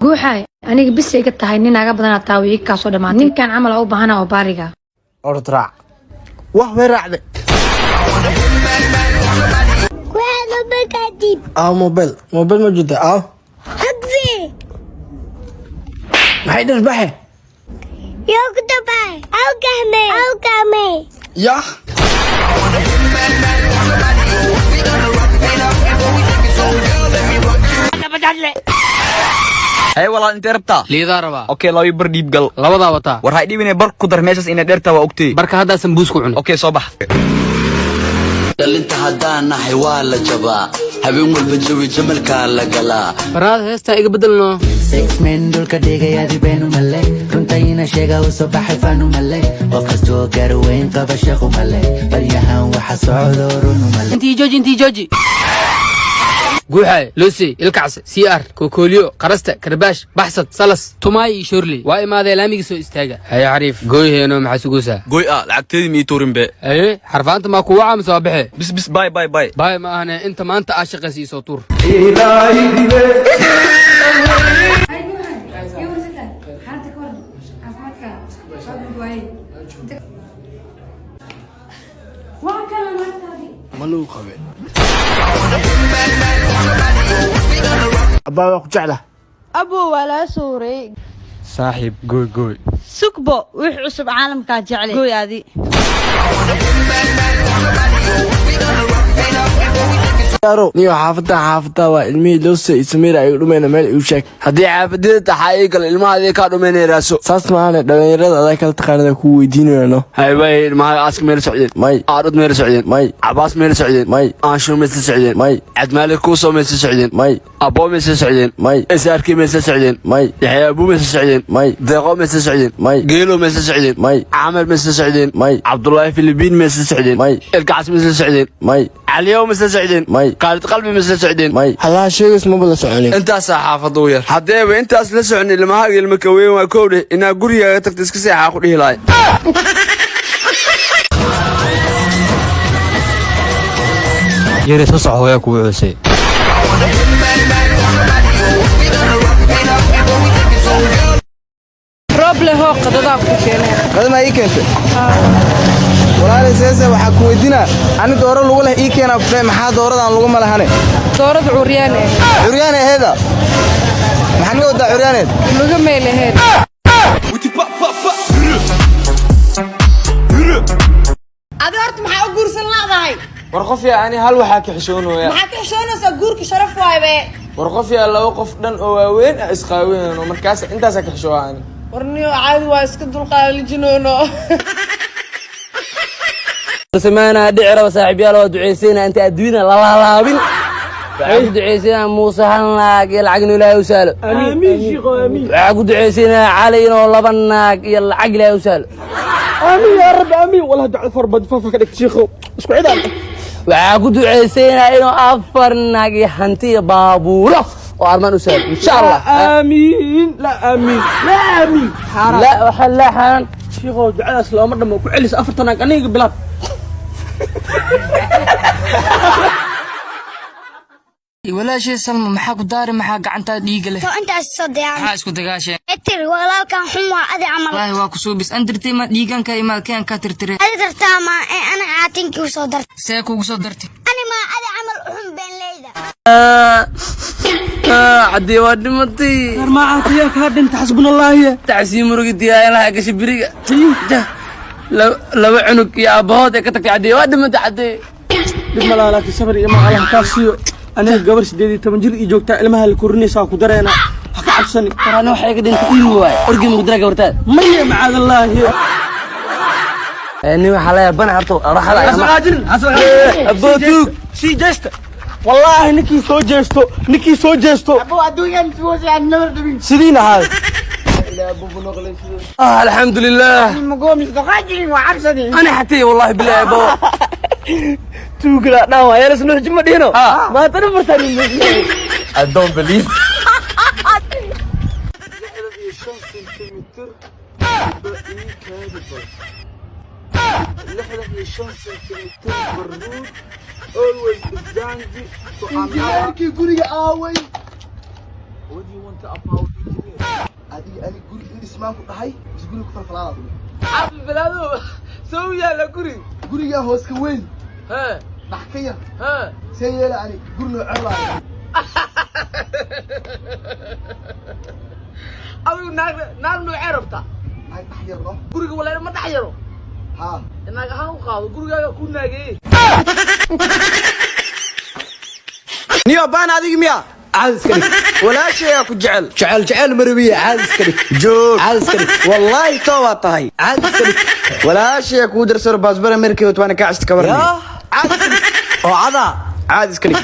guuxay aniga bis ay ka tahay nin naga badan taawiye ka soo dhamaatay ninkan camal u baahan oo baariga ordraac wax way raacde وين بكاتب موبايل موجود حقفي ما حيدش بحي يكتب او كامي يا هاي والله انت ربطها ليدا ربا اوكي لو يبر ديب قل لبدا وتا war hay dhibine bar ku dar meeshas ina dheerta waa ogtay barka hadda sambuus ku cun okay soo bax dhalinta haddaan nahay waa la jabaa habeen walba jawi jamalkaa la galaa baraad heesta iga bedelno men dhulka dhigayadi beenu male runtayna sheega u soo baxay faanu male qof kastoo garweyn qaba shaqu male baryahan waxa socdo runu male intii jooji guuxay lucy ilkaas CR kokolyo qarasta karbash baxsad salas tumay shorli waa imaade laamiga soo istaaga hay xariif gooyheeno maxaa sugusa gooy lacagteedi mi tuurin be ay xarfaanta ma ku waca soo baxe bis bye ma ahna inta maanta aashaqaysi soo tuur ملو قبل أبا أخو جعله أبو ولا سوري صاحب gooy سكبو ويحسب عالم كاجعلي قوي هذه niyo xaafada waa ilmihii loosa ismiir ay dhumayna meel uu sheeg haddii xaafadada taxaa gal ilmaha ka dhumaynay raaso saas maana dhalinyarada aday kala taqaanada ku weydiinayno haybay ilmaha ask meel socdeen may aarud meel socdeen may abaas meel socdeen may aansho meel socdeen may admaale ku soo meel socdeen may abo meel socdeen may isarki meel socdeen may yaxyaabu meel socdeen may deeqo meel socdeen may geelo meel socdeen may aamar meel socdeen may abdullaahi filibiin meel socdeen may ilkaas meel socdeen may عليهم مسجدين ماي قالت قلبي مسجدين ماي هذا شيء اسمه بلا سعني انت صحافه وير حديبه انت اسلا سعني لما هاي المكوين waa koowde ina guriga tagta iska seexa ku dhihilaay yare soo soco way ku wuxuusay روبله هو قددا ku keenay qadama ii keentay walaal seese waxa ku weydiina ani dooro lagu leh ii keena maxaa dooradan lagu malahane doorad curyaane heeda maxaa ka wada curyaane lagu meelaheed adi horta maxaa u guursan laadahay war qof yaa ani hal waxa ka xishoonaya maxaa ka xishoonaysaa guurka sharaf waaye war qof yaa laba qof dhan oo waaweyn isqaaweenano markaas intaas ka xishooani warniyo caadi waa iska dulqaalijinoono سمعنا دعرة وصاحبيال ودعيسينا أنت أدوينا لا لابين عقد دعيسينا موسى هناك يلا عقنا لا يسال آمين شيخ آمين عقد دعيسينا علينا والله بناك يلا عقل لا يسال آمين يا رب آمين والله دع فربد ففك لك شيخو اسكو عيد وعقد دعيسينا إنه أفرناك يحنتي بابوله وأرمان وسال إن شاء الله آمين لا آمين لا آمين لا وحلا حان شيخو دعاء سلام مرة ما كعلس أفرتناك أنا قبلات walaashay salma maxaa ku daari maxaa gacanta dhiiga leh تو انت الصديق maxaa isku dagaasheen اتر ولا كان حموا ادي عمل wallaahi waa ku soo bis andirtay ma dhiigan ka imaad keen ka tirtire ادي ترتاما انا عاتنكي وصدرت see kugu soo dartay انا ما ادي عمل اهم بين ليلى عدي ودمتي ما عاتيك هذا انت حسبنا الله تعسي مرقدي يا لها قش بريقه لو عنك يا ابوه كتك عدي ودمتي عدي لما لا لك صبر يا ما الله كاسيو أنا قبل سديدي تمنجر يجوك إلما هالكورني ساكو درينا حكا عبسني أنا وحيك دين تقول واي أرجع مقدرة قبرتاد مية معاذ الله إني وحلا بنا عرتو راح على أسمع أبوتوك سي جست والله نكي سو جستو أبو أدوية نتوزي عن نور دبي سيدينا هذا الحمد لله المقوم يستقاجرين وعبسني أنا حتى والله بالله يا أبو توكلا ناوا يا رسول الله جمع دينو ما تنفرتني I don't believe always dandy so I'm not. What do you want to about أنا قولي إني اسمعك وضحي بس قولي كفر فلانة عارف بلادو سويا لا قري قولي يا هوس كوين ها نحكيها ها سيئة يعني قولي له علا أبو نار نوع عرفته هاي تحيرنا قري ولا ما تحيره ها إنك هاو قاضي قري كنا جي نيو بان هذيك ميا عاد سكري ولا شيء أكو جعل مروية عاد سكري جوك عاد سكري والله توه طهي عاد سكري ولا شيء أكو درس باسبور أمريكي وتوانا كاعش تكبرني عاد سكري أو عاد سكري